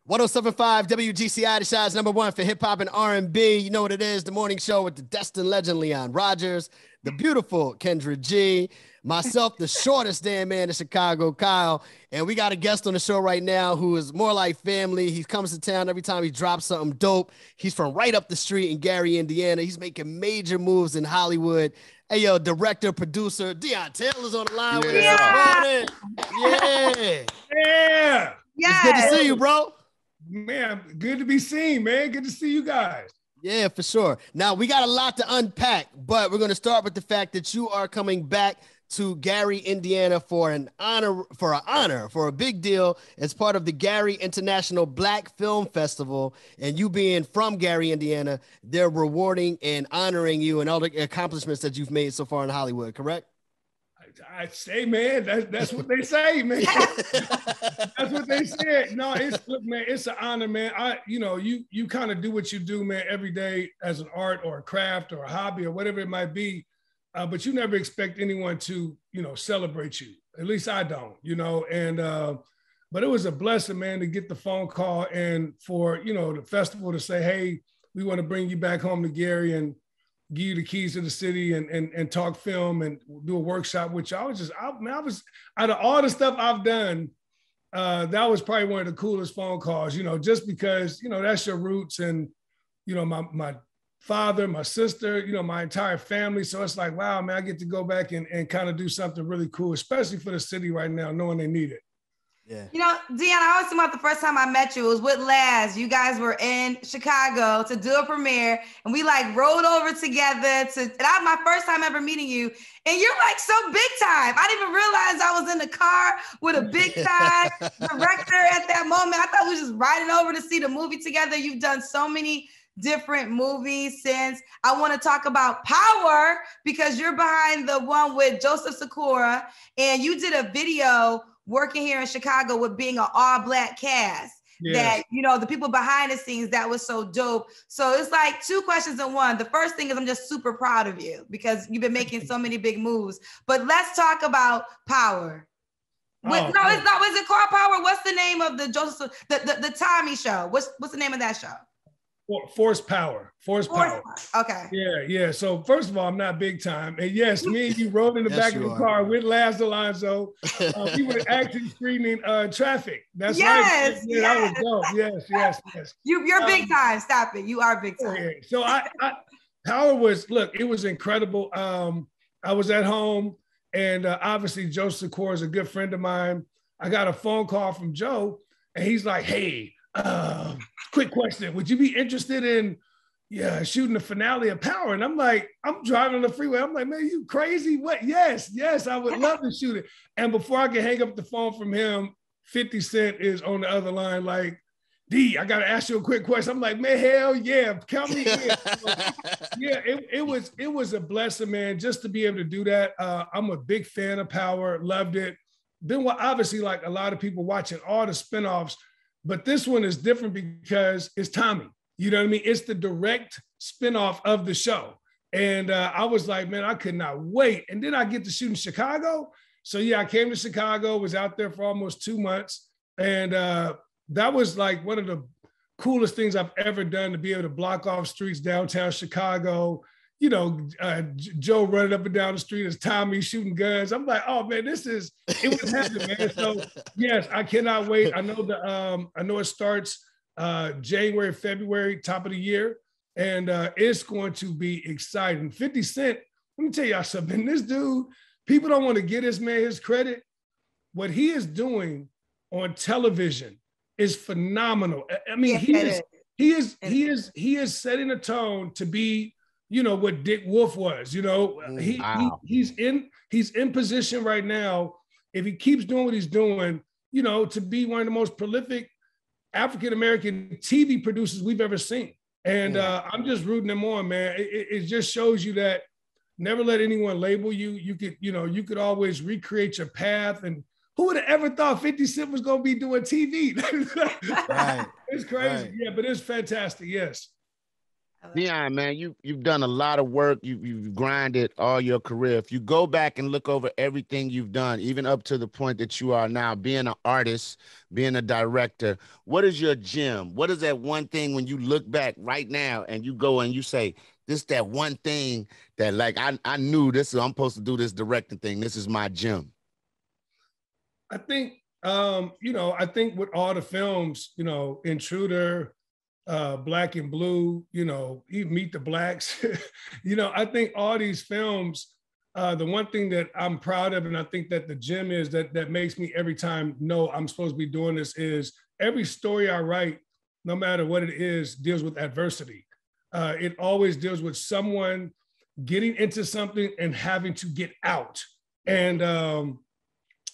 1075 WGCI, the Shy's #1 for hip hop and R&B. You know what it is, the morning show with the destined legend Leon Rogers, the beautiful Kendra G, myself, the shortest damn man in Chicago, Kyle. And we got a guest on the show right now who is more like family. He comes to town every time he drops something dope. He's from right up the street in Gary, Indiana. He's making major moves in Hollywood. Hey, yo, director, producer, Deon Taylor's on the line with us this morning. Yeah. It's good to see you, bro. Man, good to be seen, man. Good to see you guys. Yeah, for sure. Now, we got a lot to unpack, but we're going to start with the fact that you are coming back to Gary, Indiana for a big deal as part of the Gary International Black Film Festival. And you being from Gary, Indiana, they're rewarding and honoring you and all the accomplishments that you've made so far in Hollywood, correct? I say, man, that's what they say, man. That's what they said. No, look, man, it's an honor, man. You kind of do what you do, man, every day as an art or a craft or a hobby or whatever it might be. But you never expect anyone to, celebrate you. At least I don't, And but it was a blessing, man, to get the phone call and for the festival to say, hey, we want to bring you back home to Gary and give you the keys to the city and talk film and do a workshop with you. I was out of all the stuff I've done, that was probably one of the coolest phone calls, just because, that's your roots and, my father, my sister, my entire family. So it's like, wow, man, I get to go back and kind of do something really cool, especially for the city right now, knowing they need it. Yeah. Deon, I always think about the first time I met you, it was with Laz. You guys were in Chicago to do a premiere and we rode over together and that was my first time ever meeting you. And you're so big time. I didn't even realize I was in the car with a big time director at that moment. I thought we were just riding over to see the movie together. You've done so many different movies since. I want to talk about Power because you're behind the one with Joseph Sikora and you did a video working here in Chicago with being an all-black cast. Yes. That, the people behind the scenes, that was so dope. So it's two questions in one. The first thing is I'm just super proud of you because you've been making so many big moves. But let's talk about Power. It's not. Was it called Power? What's the name of the Joseph, the Tommy show? What's the name of that show? Force Power. Okay. Yeah. So first of all, I'm not big time. And yes, me and you rode in the back of the car with Laz Alonso. We were actually screening Traffic. That's right. Yeah, that was dope. Yes. You're big time. Stop it. You are big time. Okay. So Power it was incredible. I was at home and obviously Joe Sikora is a good friend of mine. I got a phone call from Joe and he's like, hey, quick question. Would you be interested in shooting the finale of Power? And I'm like, I'm driving on the freeway. I'm like, man, you crazy? What? Yes, I would love to shoot it. And before I can hang up the phone from him, 50 Cent is on the other line like, D, I got to ask you a quick question. I'm like, man, hell yeah, count me in. So, it was a blessing, man, just to be able to do that. I'm a big fan of Power, loved it. Then obviously like a lot of people watching all the spinoffs, but this one is different because it's Tommy. You know what I mean? It's the direct spinoff of the show. And I was like, man, I could not wait. And then I get to shoot in Chicago. So I came to Chicago, was out there for almost 2 months. And that was like one of the coolest things I've ever done, to be able to block off streets downtown Chicago. Joe running up and down the street as Tommy shooting guns. I'm like, oh man, it was happening, man. So yes, I cannot wait. I know it starts January, February, top of the year, and it's going to be exciting. 50 Cent, let me tell y'all something. This dude, people don't want to give this man his credit. What he is doing on television is phenomenal. I mean, he is setting a tone to be, what Dick Wolf was, he's in position right now. If he keeps doing what he's doing, to be one of the most prolific African-American TV producers we've ever seen. And I'm just rooting him on, man. It just shows you that never let anyone label you. You could always recreate your path. And who would have ever thought 50 Cent was going to be doing TV? Right. It's crazy. Right. Yeah, but it's fantastic. Yes. Deon, man, you've done a lot of work. You've grinded all your career. If you go back and look over everything you've done, even up to the point that you are now, being an artist, being a director, what is your gem? What is that one thing when you look back right now and you go and you say, this that one thing that like I knew this, I'm supposed to do this directing thing. This is my gem. I think I think with all the films, Intruder, Black and Blue, even Meet the Blacks, I think all these films, the one thing that I'm proud of, and I think that the gem is that makes me every time know I'm supposed to be doing this, is every story I write, no matter what it is, deals with adversity. It always deals with someone getting into something and having to get out. And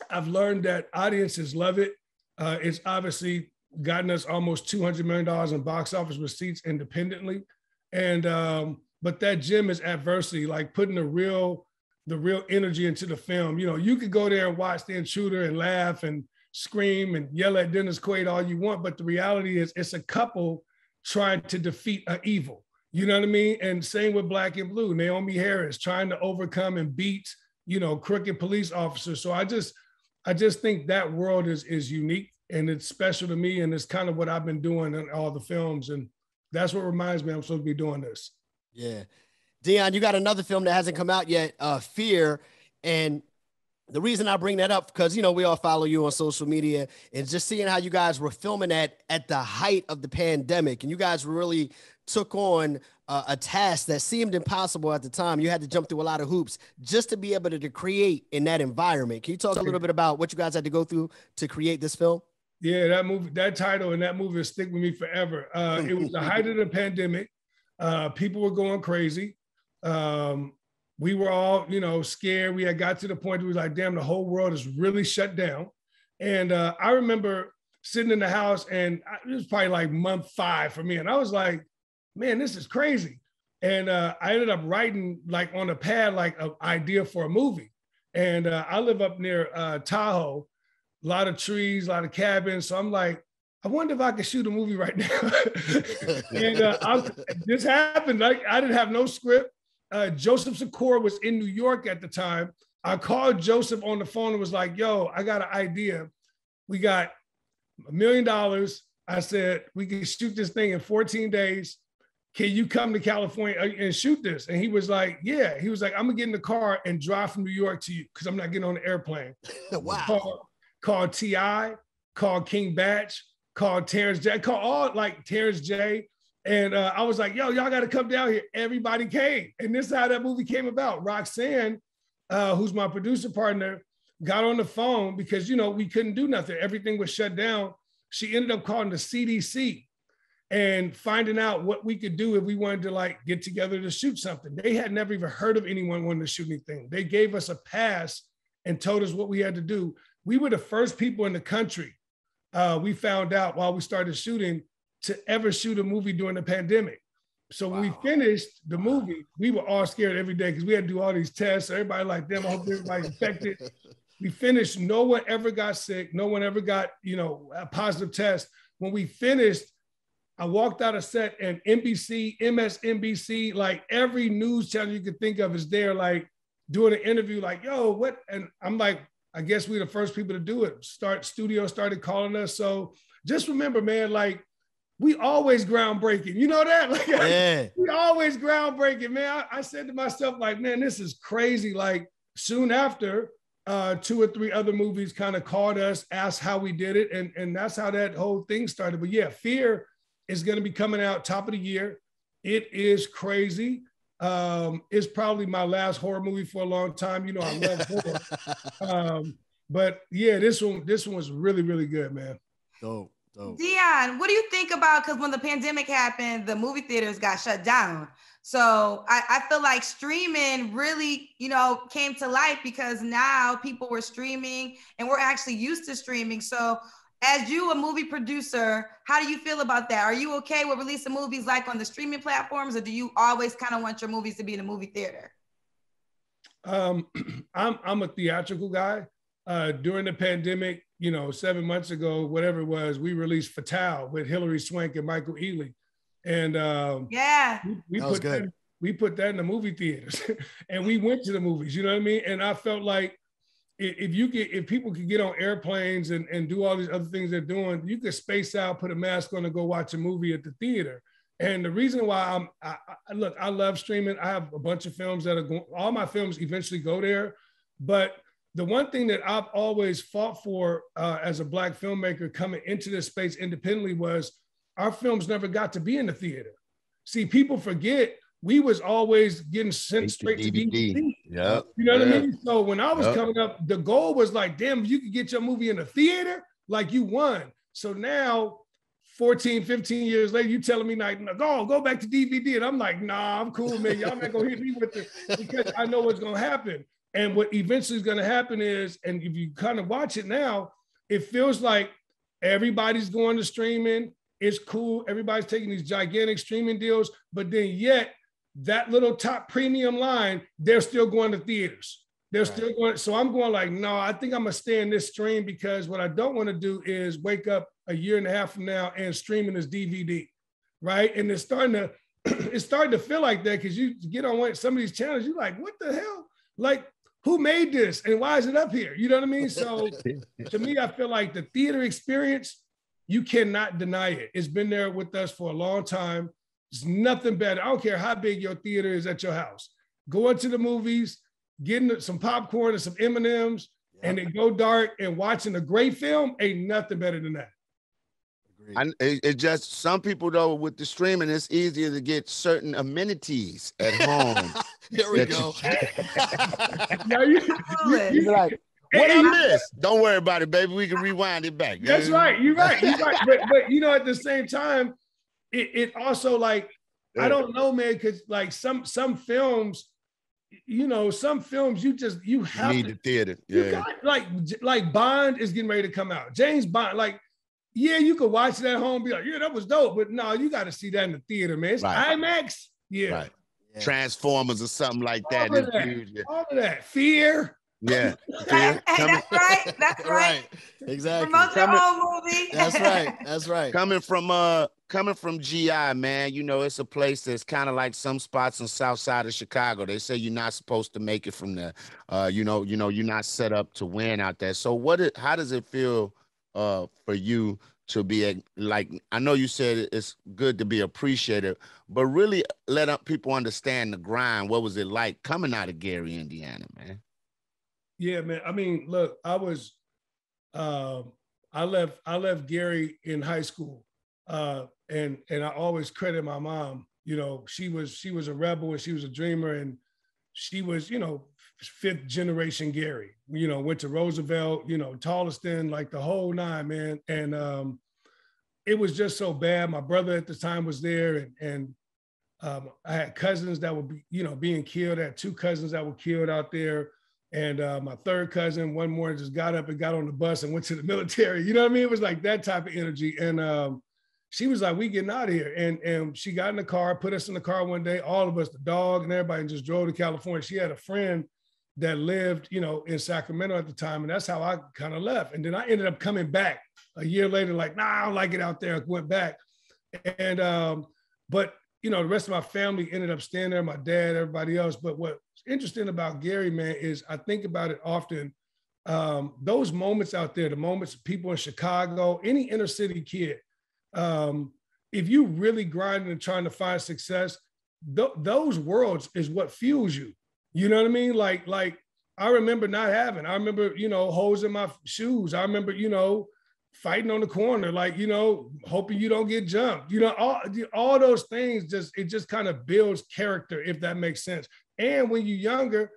I've learned that audiences love it. It's obviously gotten us almost $200 million in box office receipts independently. And, but that gem is adversity, like putting the real energy into the film. You could go there and watch The Intruder and laugh and scream and yell at Dennis Quaid all you want, but the reality is it's a couple trying to defeat an evil. You know what I mean? And same with Black and Blue, Naomi Harris trying to overcome and beat, crooked police officers. So I just think that world is unique and it's special to me. And it's kind of what I've been doing in all the films. And that's what reminds me I'm supposed to be doing this. Yeah. Deon, you got another film that hasn't come out yet, Fear. And the reason I bring that up, because, we all follow you on social media, and just seeing how you guys were filming that at the height of the pandemic, and you guys really took on a task that seemed impossible at the time. You had to jump through a lot of hoops just to be able to create in that environment. Can you talk a little bit about what you guys had to go through to create this film? Yeah, that movie, that title and that movie will stick with me forever. It was the height of the pandemic. People were going crazy. We were all, scared. We had got to the point where we was like, damn, the whole world is really shut down. And I remember sitting in the house, and it was probably like month 5 for me. And I was like, man, this is crazy. And I ended up writing like on a pad, like an idea for a movie. And I live up near Tahoe, a lot of trees, a lot of cabins. So I'm like, I wonder if I could shoot a movie right now. And this happened. Like, I didn't have no script. Joseph Secor was in New York at the time. I called Joseph on the phone and was like, yo, I got an idea. We got $1 million. I said, we can shoot this thing in 14 days. Can you come to California and shoot this? And he was like, yeah. He was like, I'm gonna get in the car and drive from New York to you because I'm not getting on the airplane. Wow. Called T.I., called King Batch, called Terrence J, called all like Terrence J. And I was like, yo, y'all got to come down here. Everybody came. And this is how that movie came about. Roxanne, who's my producer partner, got on the phone because, we couldn't do nothing. Everything was shut down. She ended up calling the CDC and finding out what we could do if we wanted to like get together to shoot something. They had never even heard of anyone wanting to shoot anything. They gave us a pass and told us what we had to do. We were the first people in the country, we found out while we started shooting, to ever shoot a movie during the pandemic. So when we finished the movie, we were all scared every day because we had to do all these tests. Everybody like, damn, I hope everybody's infected. We finished, no one ever got sick. No one ever got, a positive test. When we finished, I walked out of set and NBC, MSNBC, like every news channel you could think of is there, like doing an interview, like, yo, what? And I'm like, I guess we're the first people to do it. Studios started calling us. So just remember, man, like, we always groundbreaking. You know that? Like, yeah. We always groundbreaking, man. I said to myself, like, man, this is crazy. Like, soon after, 2 or 3 other movies kind of called us, asked how we did it. And that's how that whole thing started. But yeah, Fear is going to be coming out top of the year. It is crazy. It's probably my last horror movie for a long time. I love horror. But yeah, this one was really, really good, man. Dope. Deon, what do you think about, because when the pandemic happened, the movie theaters got shut down. So I feel like streaming really, came to life because now people were streaming and we're actually used to streaming. So as you, a movie producer, how do you feel about that? Are you okay with releasing movies like on the streaming platforms, or do you always kind of want your movies to be in a movie theater? I'm a theatrical guy. During the pandemic, 7 months ago, whatever it was, we released Fatale with Hilary Swank and Michael Ealy. And Yeah. we put that in the movie theaters and we went to the movies, you know what I mean? And I felt like if people could get on airplanes and do all these other things they're doing, you could space out, put a mask on and go watch a movie at the theater. And the reason why look, I love streaming. I have a bunch of films that are going, all my films eventually go there. But the one thing that I've always fought for as a Black filmmaker coming into this space independently was our films never got to be in the theater. See, people forget we was always getting sent straight to DVD. Yep. You know what I mean? So when I was coming up, the goal was like, damn, if you could get your movie in the theater, like you won. So now 14, 15 years later, you telling me like, go back to DVD. And I'm like, nah, I'm cool, man. Y'all not gonna hit me with it because I know what's gonna happen. And what eventually is gonna happen is, and if you kind of watch it now, it feels like everybody's going to streaming. It's cool. Everybody's taking these gigantic streaming deals, but then yet that little top premium line, they're still going to theaters. They're still going. So I'm going like, no, I think I'm gonna stay in this stream because what I don't want to do is wake up a year and a half from now and streaming this DVD, right? And it's starting to feel like that because you get on some of these channels, you're like, what the hell? Like, who made this and why is it up here? You know what I mean? So to me, I feel like the theater experience, you cannot deny it. It's been there with us for a long time. There's nothing better. I don't care how big your theater is at your house. Going to the movies, getting some popcorn and some M&Ms, and then go dark and watching a great film ain't nothing better than that. It just, some people though, with the streaming, it's easier to get certain amenities at home. Here we go. you like, what I missed? Don't worry about it, baby. We can rewind it back. That's right. You're right. But you know, at the same time, it also like, I don't know, man, because like some films, you know, some films you have need to, the theater. You got, like Bond is getting ready to come out. James Bond, like, yeah, you could watch it at home, be like, yeah, that was dope. But no, you got to see that in the theater, man. It's IMAX. Yeah. Right. Yeah. Transformers or something like that. All of that. Fear. Yeah. That's right. That's right. Exactly. Promote your own movie. That's right. That's right. Coming from GI, man, you know, it's a place that's kind of like some spots on South Side of Chicago. They say you're not supposed to make it from there. You know, you're not set up to win out there. So how does it feel for you to be like, I know you said it's good to be appreciated, but really let people understand the grind. What was it like coming out of Gary, Indiana, man? Yeah, man. I mean, look, I left Gary in high school. And I always credit my mom. You know, she was a rebel and she was a dreamer, and she was, you know, 5th generation Gary. You know, went to Roosevelt, you know, Charleston, like the whole nine, man. And it was just so bad. My brother at the time was there, and I had cousins that were, being killed. I had 2 cousins that were killed out there. And my 3rd cousin one morning just got up and got on the bus and went to the military. You know what I mean? It was like that type of energy. And she was like, we getting out of here. And she got in the car, put us in the car one day, all of us, the dog and everybody, and just drove to California. She had a friend that lived, you know, in Sacramento at the time. And that's how I kind of left. And then I ended up coming back a year later, like, nah, I don't like it out there. I went back. And, but, you know, the rest of my family ended up staying there, my dad, everybody else. But what's interesting about Gary, man, is I think about it often. Those moments out there, the moments of people in Chicago, any inner city kid, if you really grinding and trying to find success, those worlds is what fuels you. You know what I mean? Like I remember I remember, you know, holes in my shoes. I remember, you know, fighting on the corner, like, you know, hoping you don't get jumped, you know, all those things, it just kind of builds character, if that makes sense. And when you're younger,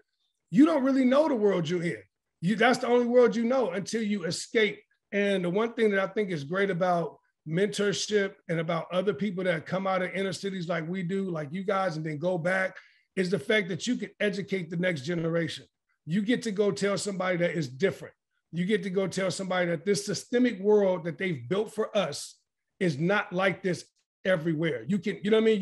you don't really know the world you're in. That's the only world you know until you escape. And the one thing that I think is great about mentorship and about other people that come out of inner cities like we do, like you guys, and then go back, is the fact that you can educate the next generation. You get to go tell somebody that is different. You get to go tell somebody that this systemic world that they've built for us is not like this everywhere. You can, you know what I mean?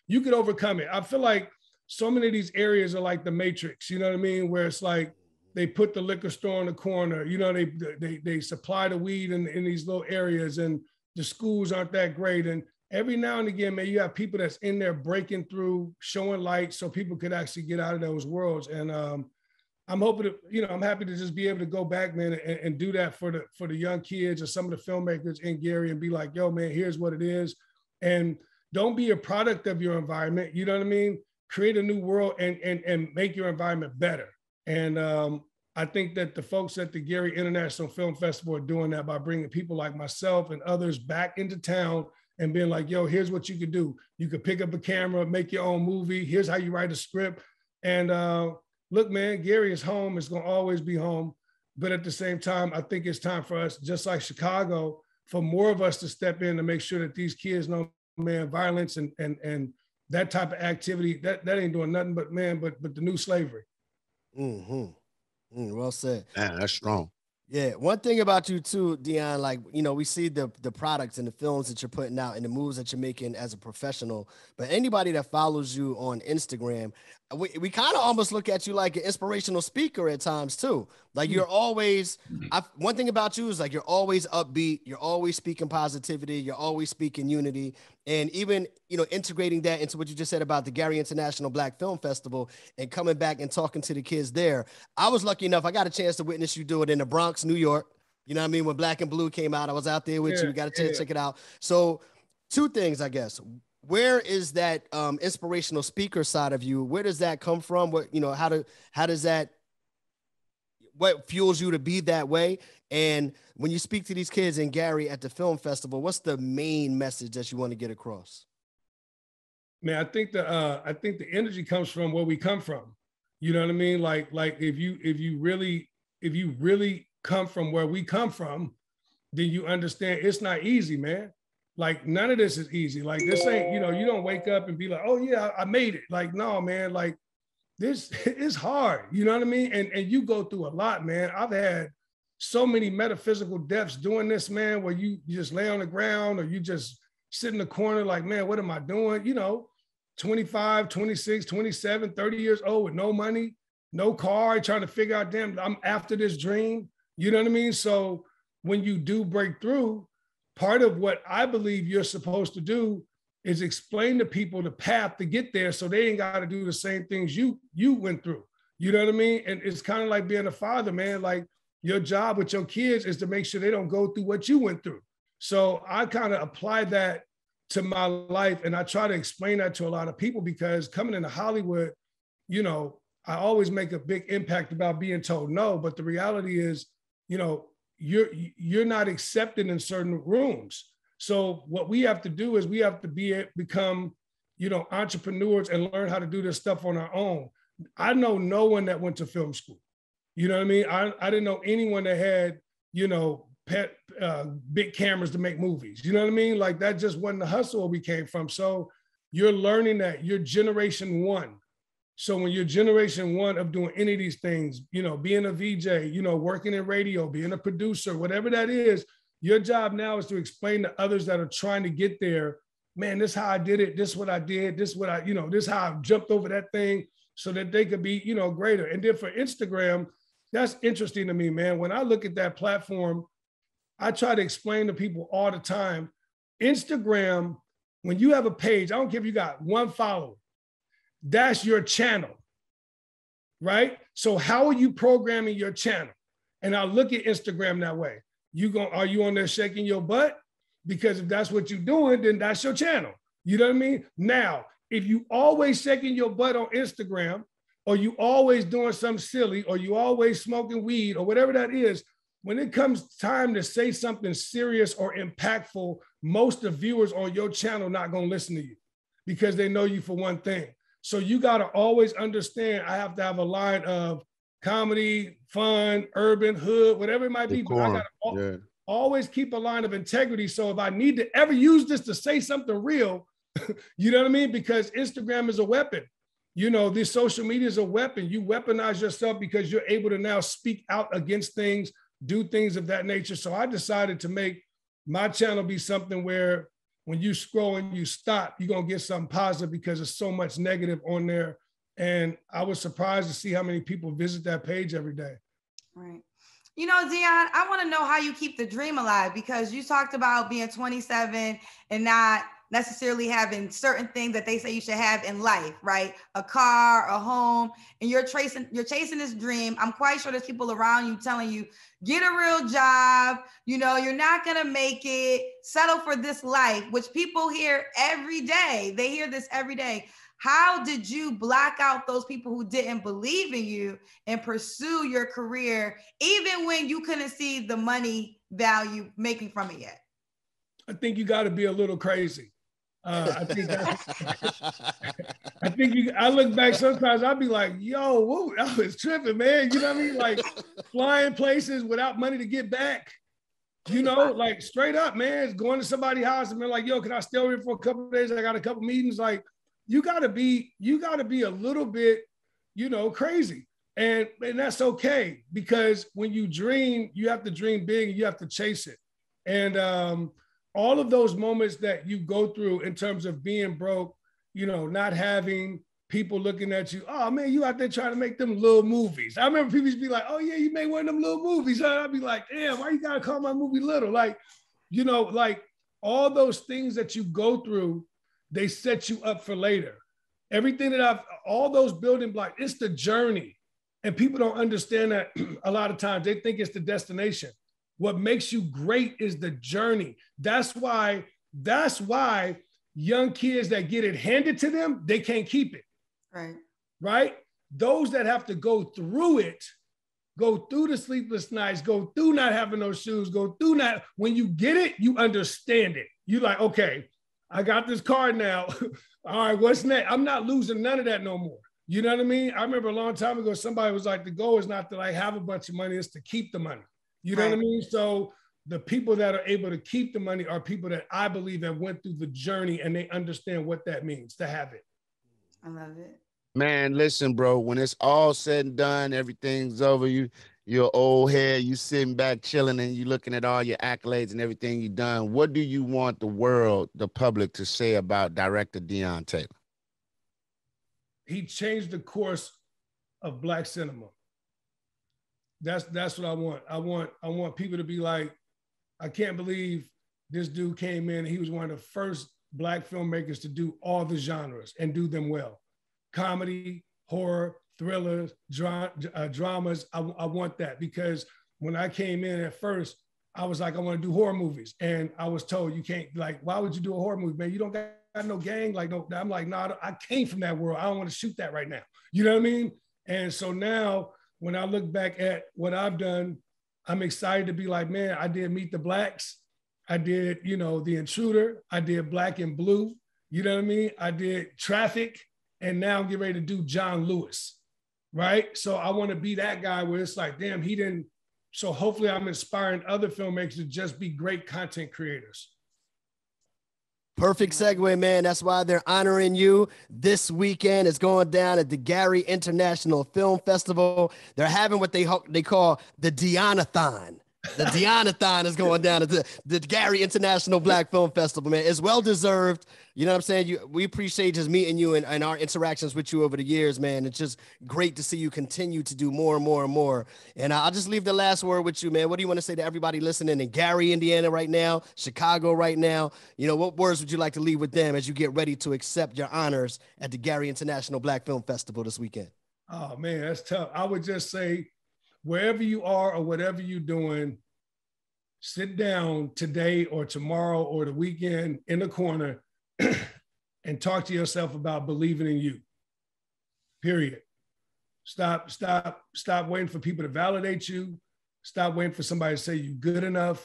You could overcome it. I feel like so many of these areas are like the Matrix, you know what I mean? Where it's like they put the liquor store in the corner, you know, they supply the weed in these little areas, and the schools aren't that great. And every now and again, man, you have people that's in there breaking through, showing light so people could actually get out of those worlds. And I'm hoping to, I'm happy to just be able to go back, man, and do that for the young kids or some of the filmmakers in Gary and be like, yo, man, here's what it is. And don't be a product of your environment. You know what I mean? Create a new world and make your environment better. And I think that the folks at the Gary International Film Festival are doing that by bringing people like myself and others back into town and being like, yo, here's what you could do. You could pick up a camera, make your own movie. Here's how you write a script. And look, man, Gary is home. It's going to always be home. But at the same time, I think it's time for us, just like Chicago, for more of us to step in to make sure that these kids know, man, violence and that type of activity, that ain't doing nothing but, man, but the new slavery. Mm-hmm. Well said. Man, that's strong. Yeah. One thing about you too, Deon, like, we see the products and the films that you're putting out and the moves that you're making as a professional, but anybody that follows you on Instagram, we kind of almost look at you like an inspirational speaker at times too. Like you're always, one thing about you is like, you're always upbeat. You're always speaking positivity. You're always speaking unity. And even, integrating that into what you just said about the Gary International Black Film Festival and coming back and talking to the kids there. I was lucky enough. I got a chance to witness you do it in the Bronx, New York. You know what I mean? When Black and Blue came out, I was out there with you. We got a chance to check it out. So 2 things, I guess. Where is that inspirational speaker side of you? Where does that come from? What, how does that, what fuels you to be that way? And when you speak to these kids in Gary at the film festival, what's the main message that you want to get across? Man, I think the energy comes from where we come from. You know what I mean? Like if you really come from where we come from, then you understand it's not easy, man. Like none of this is easy. Like this ain't, you don't wake up and be like, oh yeah, I made it. Like, no, man, like this is hard. You know what I mean? And you go through a lot, man. I've had so many metaphysical deaths doing this, man, where you just lay on the ground or you just sit in the corner like, man, what am I doing? 25, 26, 27, 30 years old with no money, no car, trying to figure out, damn, I'm after this dream. You know what I mean? So when you do break through, part of what I believe you're supposed to do is explain to people the path to get there so they ain't got to do the same things you went through. You know what I mean? And it's kind of like being a father, man. Like your job with your kids is to make sure they don't go through what you went through. So I kind of apply that to my life. And I try to explain that to a lot of people because coming into Hollywood, I always make a big impact about being told no. But the reality is, you're not accepted in certain rooms. So what we have to do is we have to become, entrepreneurs and learn how to do this stuff on our own. I know no one that went to film school. You know what I mean? I didn't know anyone that had, big cameras to make movies. You know what I mean? Like that just wasn't the hustle we came from. So you're learning that you're generation 1. So when you're generation 1 of doing any of these things, being a VJ, working in radio, being a producer, whatever that is, your job now is to explain to others that are trying to get there, man, this is how I did it. This is what I did. This is what this is how I jumped over that thing so that they could be, greater. And then for Instagram, that's interesting to me, man. When I look at that platform, I try to explain to people all the time, Instagram, when you have a page, I don't care if you got 1 follower, that's your channel, right? So how are you programming your channel? And I look at Instagram that way. Are you on there shaking your butt? Because if that's what you're doing, then that's your channel. You know what I mean? Now, if you always shaking your butt on Instagram, or you always doing something silly, or you always smoking weed, or whatever that is, when it comes time to say something serious or impactful, most of the viewers on your channel not going to listen to you because they know you for one thing. So you got to always understand, I have to have a line of comedy, fun, urban, hood, whatever it might be, but I got to always keep a line of integrity. So if I need to ever use this to say something real, you know what I mean? Because Instagram is a weapon. This social media is a weapon. You weaponize yourself because you're able to now speak out against things, do things of that nature. So I decided to make my channel be something where when you scroll and you stop, you're going to get something positive because there's so much negative on there. And I was surprised to see how many people visit that page every day. Right. Deon, I want to know how you keep the dream alive because you talked about being 27 and not necessarily having certain things that they say you should have in life, right? A car, a home, and you're chasing this dream. I'm quite sure there's people around you telling you, get a real job, you know, you're not gonna make it, settle for this life, which people hear every day. They hear this every day. How did you block out those people who didn't believe in you and pursue your career, even when you couldn't see the money value making from it yet? I think you got to be a little crazy. I think I look back sometimes, I'll be like, yo, whoa, I was tripping, man. You know what I mean? Like flying places without money to get back. You know, like straight up, man, it's going to somebody's house and they're like, yo, can I stay over here for a couple of days? I got a couple meetings. Like, you gotta be a little bit, you know, crazy. And that's okay, because when you dream, you have to dream big and you have to chase it. And all of those moments that you go through in terms of being broke, you know, not having people looking at you, oh man, you out there trying to make them little movies. I remember people used to be like, oh yeah, you made one of them little movies. I'd be like, damn, why you gotta call my movie little? Like, you know, like all those things that you go through, they set you up for later. Everything that all those building blocks, it's the journey. And people don't understand that a lot of times. They think it's the destination. What makes you great is the journey. That's why young kids that get it handed to them, they can't keep it. Right. Right? Those that have to go through it, go through the sleepless nights, go through not having those shoes, go through not, when you get it, you understand it. You like, okay, I got this card now. All right, what's next? I'm not losing none of that no more. You know what I mean? I remember a long time ago, somebody was like, the goal is not to like have a bunch of money, it's to keep the money. You know what I mean? So the people that are able to keep the money are people that I believe have went through the journey and they understand what that means to have it. I love it. Man, listen, bro, when it's all said and done, everything's over, you're old head, you sitting back chilling and you looking at all your accolades and everything you've done. What do you want the world, the public, to say about director Deon Taylor? He changed the course of Black cinema. That's what I want. I want people to be like, I can't believe this dude came in. He was one of the first Black filmmakers to do all the genres and do them well. Comedy, horror, thrillers, dramas. I want that, because when I came in at first, I was like, I want to do horror movies. And I was told, you can't, like, why would you do a horror movie, man? You don't got no gang. Like, no, I'm like, nah, I came from that world. I don't want to shoot that right now. You know what I mean? And so now when I look back at what I've done, I'm excited to be like, man, I did Meet the Blacks. I did, you know, The Intruder. I did Black and Blue. You know what I mean? I did Traffic. And now I'm getting ready to do John Lewis, right? So I want to be that guy where it's like, damn, he didn't. So hopefully I'm inspiring other filmmakers to just be great content creators. Perfect segue, man. That's why they're honoring you this weekend. It's going down at the Gary International Film Festival. They're having what they call the Deonathon. The Deonathon is going down at the Gary International Black Film Festival, man. It's well-deserved. You know what I'm saying? We appreciate just meeting you and our interactions with you over the years, man. It's just great to see you continue to do more and more and more. And I'll just leave the last word with you, man. What do you want to say to everybody listening in Gary, Indiana right now, Chicago right now? You know, what words would you like to leave with them as you get ready to accept your honors at the Gary International Black Film Festival this weekend? Oh, man, that's tough. I would just say, wherever you are or whatever you're doing, sit down today or tomorrow or the weekend in the corner and talk to yourself about believing in you. Period. Stop waiting for people to validate you. Stop waiting for somebody to say you're good enough.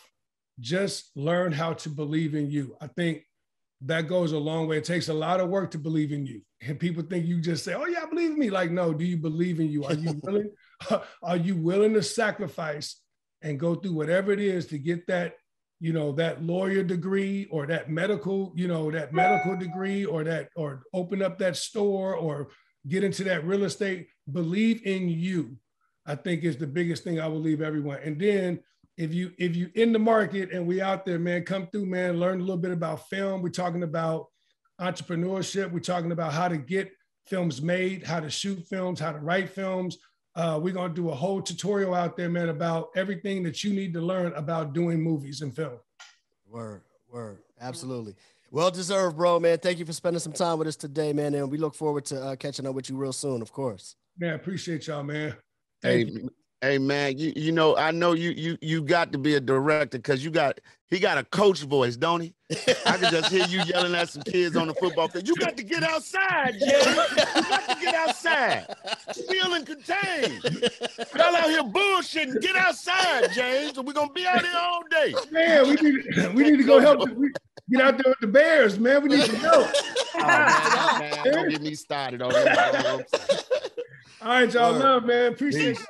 Just learn how to believe in you. I think that goes a long way. It takes a lot of work to believe in you. And people think you just say, oh yeah, believe in me. Like, no, do you believe in you? Are you willing? Are you willing to sacrifice and go through whatever it is to get that, you know, that lawyer degree or that medical, you know, that medical degree or open up that store or get into that real estate? Believe in you, I think, is the biggest thing I will leave everyone. And then if you in the market and we out there, man, come through, man, learn a little bit about film. We're talking about entrepreneurship. We're talking about how to get films made, how to shoot films, how to write films. We're going to do a whole tutorial out there, man, about everything that you need to learn about doing movies and film. Word. Absolutely. Well deserved, bro, man. Thank you for spending some time with us today, man. And we look forward to catching up with you real soon, of course. Man, appreciate y'all, man. Thank you. Hey man, you know, I know you got to be a director because he got a coach voice, don't he? I can just hear you yelling at some kids on the football field. You got to get outside, Jay. You got to get outside. Still and contained. Y'all out here bullshitting. Get outside, James. We're gonna be out here all day. Man, we need to go help. Get out there with the Bears, man. We need some help. Oh, man, don't get me started on that. All right, y'all. Love, man. Appreciate it.